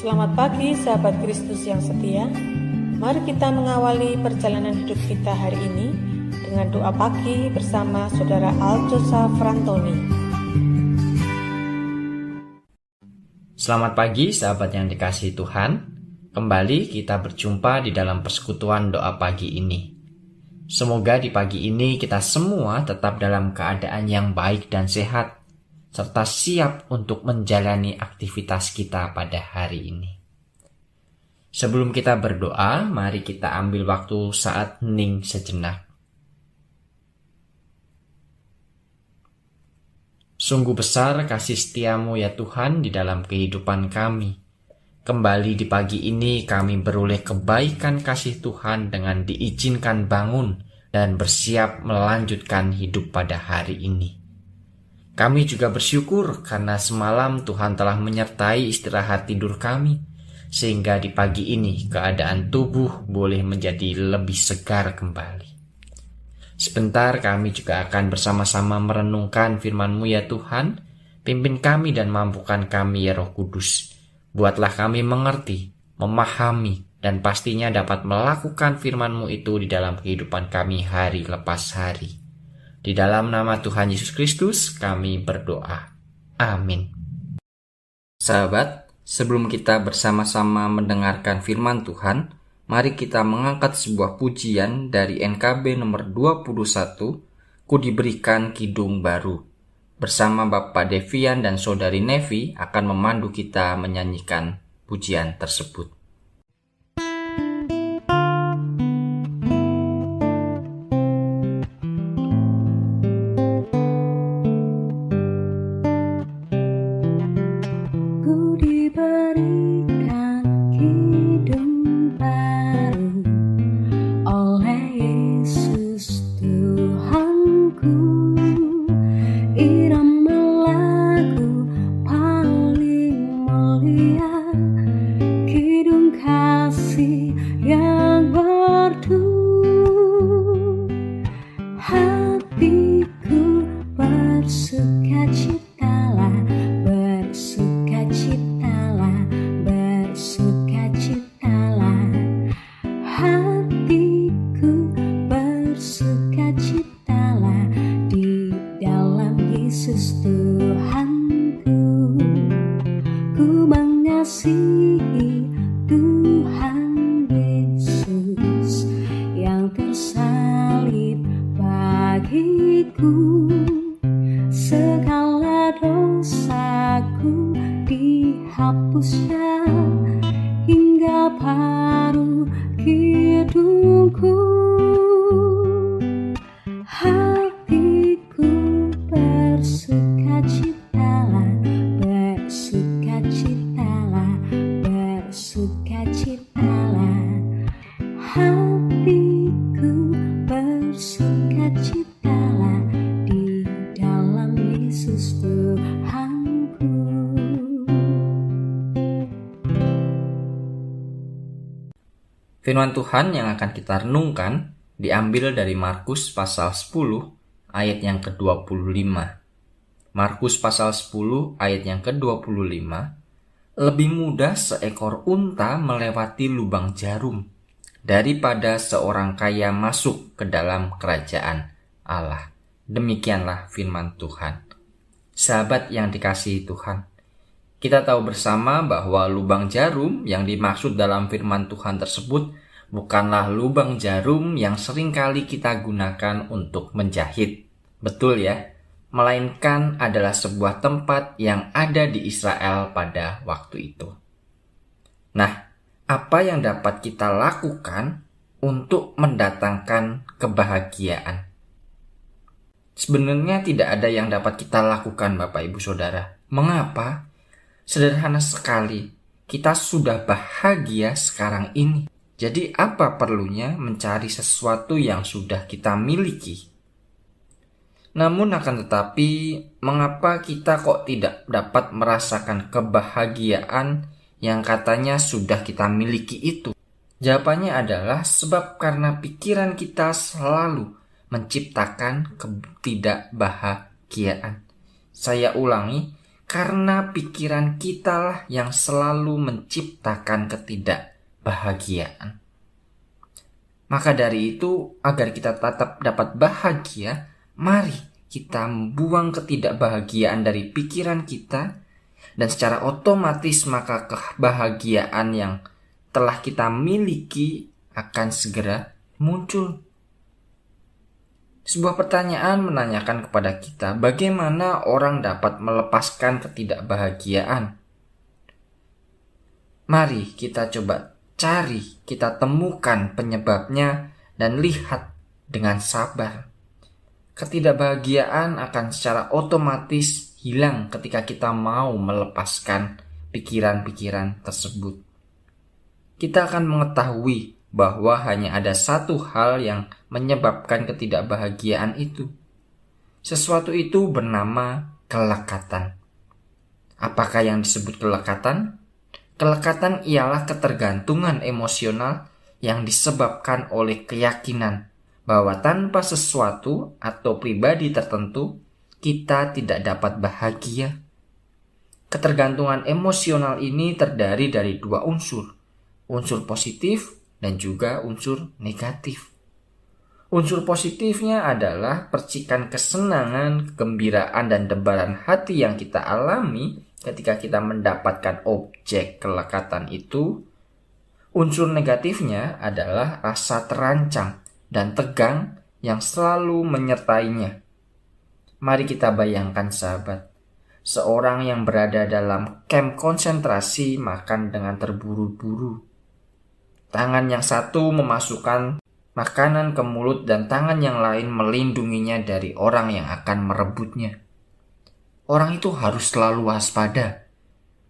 Selamat pagi sahabat Kristus yang setia. Mari kita mengawali perjalanan hidup kita hari ini dengan doa pagi bersama Saudara Aljosa Frantoni. Selamat pagi sahabat yang dikasihi Tuhan. Kembali kita berjumpa di dalam persekutuan doa pagi ini. Semoga di pagi ini kita semua tetap dalam keadaan yang baik dan sehat, serta siap untuk menjalani aktivitas kita pada hari ini. Sebelum kita berdoa, mari kita ambil waktu saat hening sejenak. Sungguh besar kasih setiamu ya Tuhan di dalam kehidupan kami. Kembali di pagi ini kami beroleh kebaikan kasih Tuhan dengan diizinkan bangun dan bersiap melanjutkan hidup pada hari ini. Kami juga bersyukur karena semalam Tuhan telah menyertai istirahat tidur kami, sehingga di pagi ini keadaan tubuh boleh menjadi lebih segar kembali. Sebentar kami juga akan bersama-sama merenungkan firman-Mu ya Tuhan. Pimpin kami dan mampukan kami ya Roh Kudus. Buatlah kami mengerti, memahami, dan pastinya dapat melakukan firman-Mu itu di dalam kehidupan kami hari lepas hari. Di dalam nama Tuhan Yesus Kristus kami berdoa. Amin. Sahabat, sebelum kita bersama-sama mendengarkan firman Tuhan, mari kita mengangkat sebuah pujian dari NKB nomor 21, Ku Diberikan Kidung Baru. Bersama Bapak Devian dan Saudari Nevi akan memandu kita menyanyikan pujian tersebut. Segala dosaku dihapusnya hingga paruh hidupku. Hatiku bersukacitalah, bersukacitalah, bersukacitalah. Hatiku bersukacitalah di dalam Yesus Tuhanku. Firman Tuhan yang akan kita renungkan diambil dari Markus pasal 10 ayat yang ke-25. Markus pasal 10 ayat yang ke-25. Lebih mudah seekor unta melewati lubang jarum daripada seorang kaya masuk ke dalam kerajaan Allah. Demikianlah firman Tuhan. Sahabat yang dikasihi Tuhan, kita tahu bersama bahwa lubang jarum yang dimaksud dalam firman Tuhan tersebut bukanlah lubang jarum yang seringkali kita gunakan untuk menjahit. Betul ya? Melainkan adalah sebuah tempat yang ada di Israel pada waktu itu. Nah, apa yang dapat kita lakukan untuk mendatangkan kebahagiaan? Sebenarnya tidak ada yang dapat kita lakukan, Bapak Ibu Saudara. Mengapa? Sederhana sekali, kita sudah bahagia sekarang ini. Jadi apa perlunya mencari sesuatu yang sudah kita miliki? Namun akan tetapi, mengapa kita kok tidak dapat merasakan kebahagiaan yang katanya sudah kita miliki itu? Jawabannya adalah sebab karena pikiran kita selalu menciptakan ketidakbahagiaan. Saya ulangi, karena pikiran kitalah yang selalu menciptakan ketidakbahagiaan. Maka dari itu, agar kita tetap dapat bahagia, mari kita membuang ketidakbahagiaan dari pikiran kita, dan secara otomatis maka kebahagiaan yang telah kita miliki akan segera muncul. Sebuah pertanyaan menanyakan kepada kita, bagaimana orang dapat melepaskan ketidakbahagiaan? Mari kita coba cari, kita temukan penyebabnya dan lihat dengan sabar. Ketidakbahagiaan akan secara otomatis hilang ketika kita mau melepaskan pikiran-pikiran tersebut. Kita akan mengetahui bahwa hanya ada satu hal yang menyebabkan ketidakbahagiaan itu. Sesuatu itu bernama kelekatan. Apakah yang disebut kelekatan? Kelekatan ialah ketergantungan emosional yang disebabkan oleh keyakinan bahwa tanpa sesuatu atau pribadi tertentu, kita tidak dapat bahagia. Ketergantungan emosional ini terdiri dari dua unsur positif dan juga unsur negatif. Unsur positifnya adalah percikan kesenangan, kegembiraan, dan debaran hati yang kita alami ketika kita mendapatkan objek kelekatan itu. Unsur negatifnya adalah rasa terancam dan tegang yang selalu menyertainya. Mari kita bayangkan sahabat, seorang yang berada dalam kamp konsentrasi makan dengan terburu-buru. Tangan yang satu memasukkan makanan ke mulut dan tangan yang lain melindunginya dari orang yang akan merebutnya. Orang itu harus selalu waspada.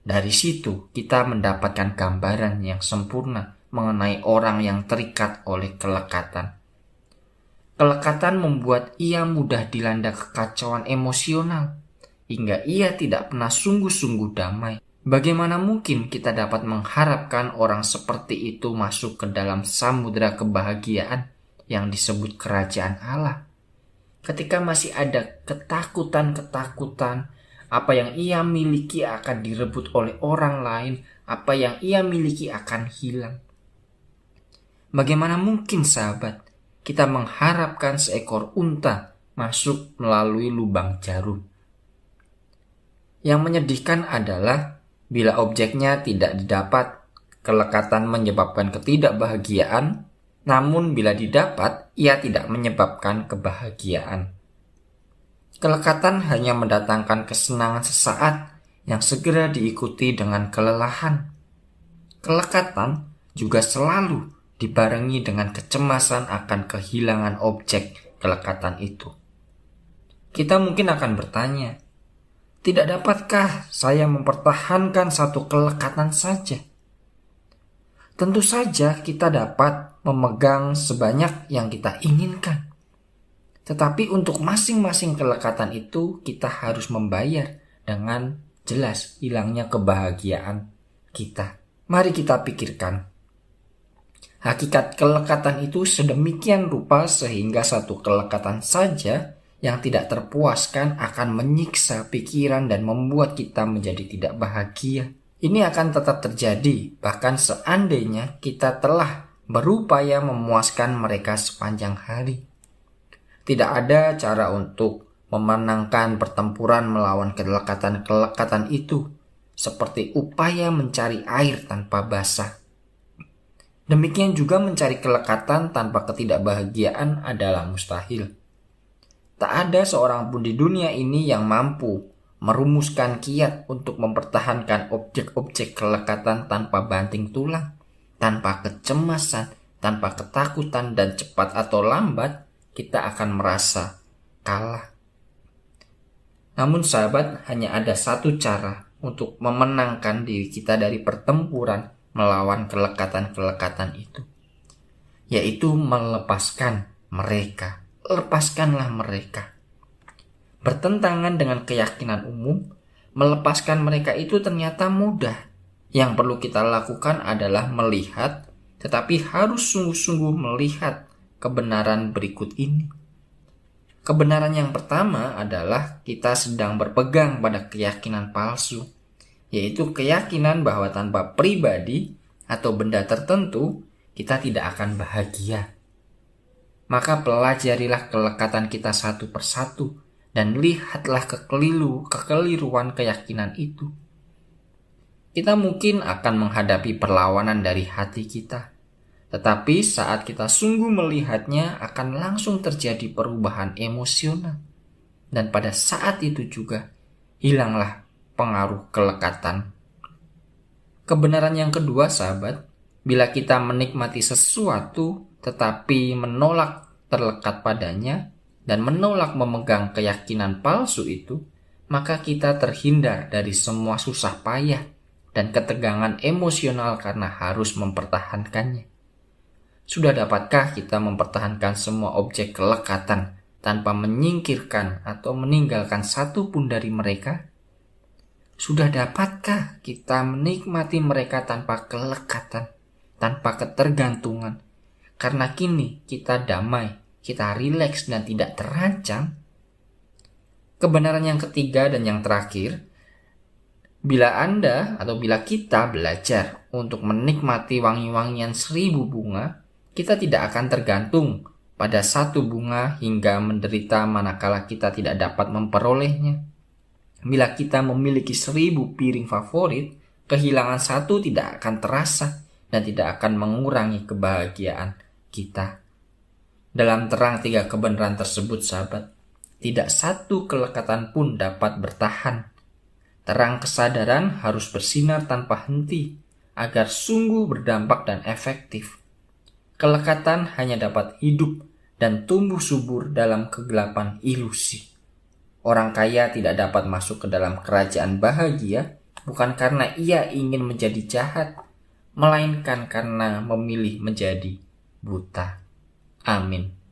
Dari situ kita mendapatkan gambaran yang sempurna mengenai orang yang terikat oleh kelekatan. Kelekatan membuat ia mudah dilanda kekacauan emosional, hingga ia tidak pernah sungguh-sungguh damai. Bagaimana mungkin kita dapat mengharapkan orang seperti itu masuk ke dalam samudera kebahagiaan yang disebut kerajaan Allah? Ketika masih ada ketakutan-ketakutan, apa yang ia miliki akan direbut oleh orang lain, apa yang ia miliki akan hilang. Bagaimana mungkin sahabat, kita mengharapkan seekor unta masuk melalui lubang jarum? Yang menyedihkan adalah bila objeknya tidak didapat, kelekatan menyebabkan ketidakbahagiaan, namun bila didapat, ia tidak menyebabkan kebahagiaan. Kelekatan hanya mendatangkan kesenangan sesaat yang segera diikuti dengan kelelahan. Kelekatan juga selalu dibarengi dengan kecemasan akan kehilangan objek kelekatan itu. Kita mungkin akan bertanya, tidak dapatkah saya mempertahankan satu kelekatan saja? Tentu saja kita dapat memegang sebanyak yang kita inginkan. Tetapi untuk masing-masing kelekatan itu kita harus membayar dengan jelas hilangnya kebahagiaan kita. Mari kita pikirkan. Hakikat kelekatan itu sedemikian rupa sehingga satu kelekatan saja yang tidak terpuaskan akan menyiksa pikiran dan membuat kita menjadi tidak bahagia. Ini akan tetap terjadi bahkan seandainya kita telah berupaya memuaskan mereka sepanjang hari. Tidak ada cara untuk memenangkan pertempuran melawan kelekatan-kelekatan itu, seperti upaya mencari air tanpa basah. Demikian juga mencari kelekatan tanpa ketidakbahagiaan adalah mustahil. Tak ada seorang pun di dunia ini yang mampu merumuskan kiat untuk mempertahankan objek-objek kelekatan tanpa banting tulang, tanpa kecemasan, tanpa ketakutan, dan cepat atau lambat kita akan merasa kalah. Namun sahabat, hanya ada satu cara untuk memenangkan diri kita dari pertempuran melawan kelekatan-kelekatan itu, yaitu melepaskan mereka. Lepaskanlah mereka. Bertentangan dengan keyakinan umum, melepaskan mereka itu ternyata mudah. Yang perlu kita lakukan adalah melihat, tetapi harus sungguh-sungguh melihat kebenaran berikut ini. Kebenaran yang pertama adalah kita sedang berpegang pada keyakinan palsu, yaitu keyakinan bahwa tanpa pribadi atau benda tertentu, kita tidak akan bahagia. Maka pelajarilah kelekatan kita satu persatu dan lihatlah kekeliruan keyakinan itu. Kita mungkin akan menghadapi perlawanan dari hati kita, tetapi saat kita sungguh melihatnya akan langsung terjadi perubahan emosional. Dan pada saat itu juga hilanglah pengaruh kelekatan. Kebenaran yang kedua, sahabat, bila kita menikmati sesuatu tetapi menolak terlekat padanya dan menolak memegang keyakinan palsu itu, maka kita terhindar dari semua susah payah dan ketegangan emosional karena harus mempertahankannya. Sudah dapatkah kita mempertahankan semua objek kelekatan tanpa menyingkirkan atau meninggalkan satu pun dari mereka? Sudah dapatkah kita menikmati mereka tanpa kelekatan, tanpa ketergantungan? Karena kini kita damai, kita rileks dan tidak terancam. Kebenaran yang ketiga dan yang terakhir, bila Anda atau bila kita belajar untuk menikmati wangi-wangian 1000 bunga, kita tidak akan tergantung pada satu bunga hingga menderita manakala kita tidak dapat memperolehnya. Bila kita memiliki 1000 piring favorit, kehilangan satu tidak akan terasa dan tidak akan mengurangi kebahagiaan kita. Dalam terang 3 kebenaran tersebut, sahabat, tidak satu kelekatan pun dapat bertahan. Terang kesadaran harus bersinar tanpa henti agar sungguh berdampak dan efektif. Kelekatan hanya dapat hidup dan tumbuh subur dalam kegelapan ilusi. Orang kaya tidak dapat masuk ke dalam kerajaan bahagia bukan karena ia ingin menjadi jahat, melainkan karena memilih menjadi buta. Amin.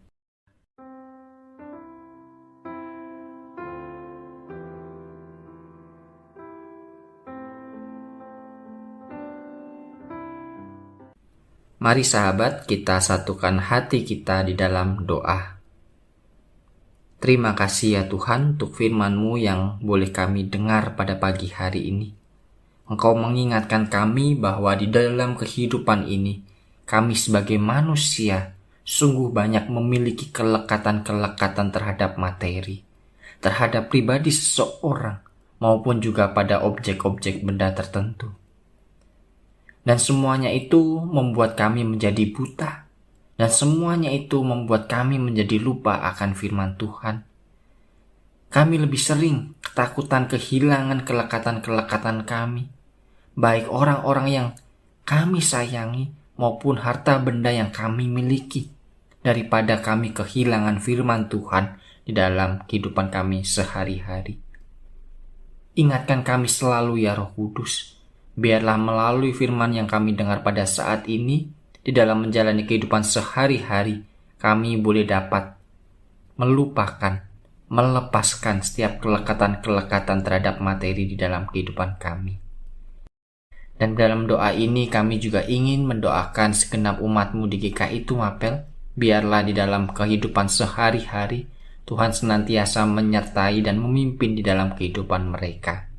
Mari sahabat, kita satukan hati kita di dalam doa. Terima kasih ya Tuhan untuk firman-Mu yang boleh kami dengar pada pagi hari ini. Engkau mengingatkan kami bahwa di dalam kehidupan ini, kami sebagai manusia sungguh banyak memiliki kelekatan-kelekatan terhadap materi, terhadap pribadi seseorang, maupun juga pada objek-objek benda tertentu. Dan semuanya itu membuat kami menjadi buta. Dan semuanya itu membuat kami menjadi lupa akan firman Tuhan. Kami lebih sering ketakutan kehilangan kelekatan-kelekatan kami. Baik orang-orang yang kami sayangi maupun harta benda yang kami miliki. Daripada kami kehilangan firman Tuhan di dalam kehidupan kami sehari-hari. Ingatkan kami selalu ya Roh Kudus. Biarlah melalui firman yang kami dengar pada saat ini, di dalam menjalani kehidupan sehari-hari, kami boleh dapat melupakan, melepaskan setiap kelekatan-kelekatan terhadap materi di dalam kehidupan kami. Dan dalam doa ini kami juga ingin mendoakan segenap umat-Mu di GKI Tumapel, biarlah di dalam kehidupan sehari-hari, Tuhan senantiasa menyertai dan memimpin di dalam kehidupan mereka.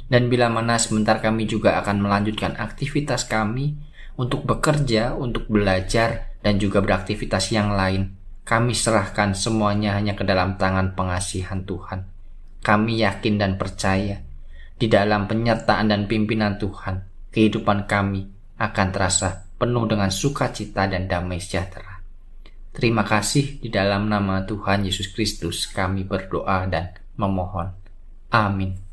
Dan bila mana sebentar kami juga akan melanjutkan aktivitas kami untuk bekerja, untuk belajar, dan juga beraktivitas yang lain. Kami serahkan semuanya hanya ke dalam tangan pengasihan Tuhan. Kami yakin dan percaya di dalam penyertaan dan pimpinan Tuhan, kehidupan kami akan terasa penuh dengan sukacita dan damai sejahtera. Terima kasih, di dalam nama Tuhan Yesus Kristus kami berdoa dan memohon. Amin.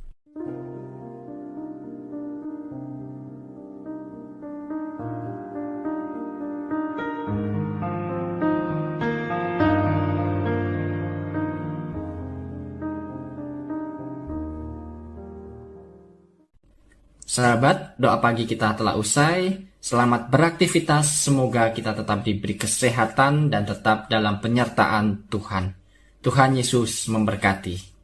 Sahabat, doa pagi kita telah usai. Selamat beraktivitas, semoga kita tetap diberi kesehatan dan tetap dalam penyertaan Tuhan. Tuhan Yesus memberkati.